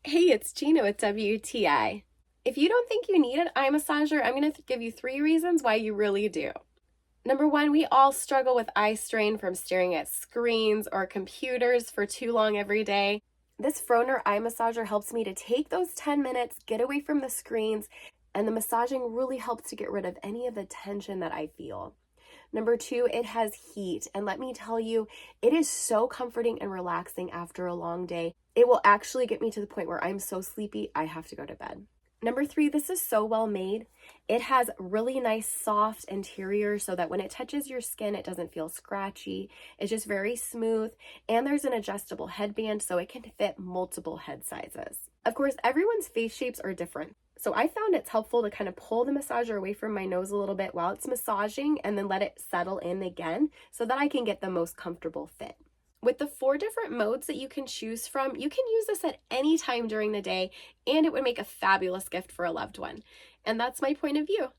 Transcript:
Hey, it's Gina with WTI. If you don't think you need an eye massager, I'm going to give you 3 reasons why you really do. Number one, we all struggle with eye strain from staring at screens or computers for too long every day. This Fronnor eye massager helps me to take those 10 minutes, get away from the screens, and the massaging really helps to get rid of any of the tension that I feel. Number two, it has heat. And let me tell you, it is so comforting and relaxing after a long day. It will actually get me to the point where I'm so sleepy, I have to go to bed. Number three, this is so well made. It has really nice soft interior so that when it touches your skin, it doesn't feel scratchy. It's just very smooth. And there's an adjustable headband so it can fit multiple head sizes. Of course, everyone's face shapes are different. So I found it's helpful to kind of pull the massager away from my nose a little bit while it's massaging and then let it settle in again so that I can get the most comfortable fit. With the 4 different modes that you can choose from, you can use this at any time during the day, and it would make a fabulous gift for a loved one. And that's my point of view.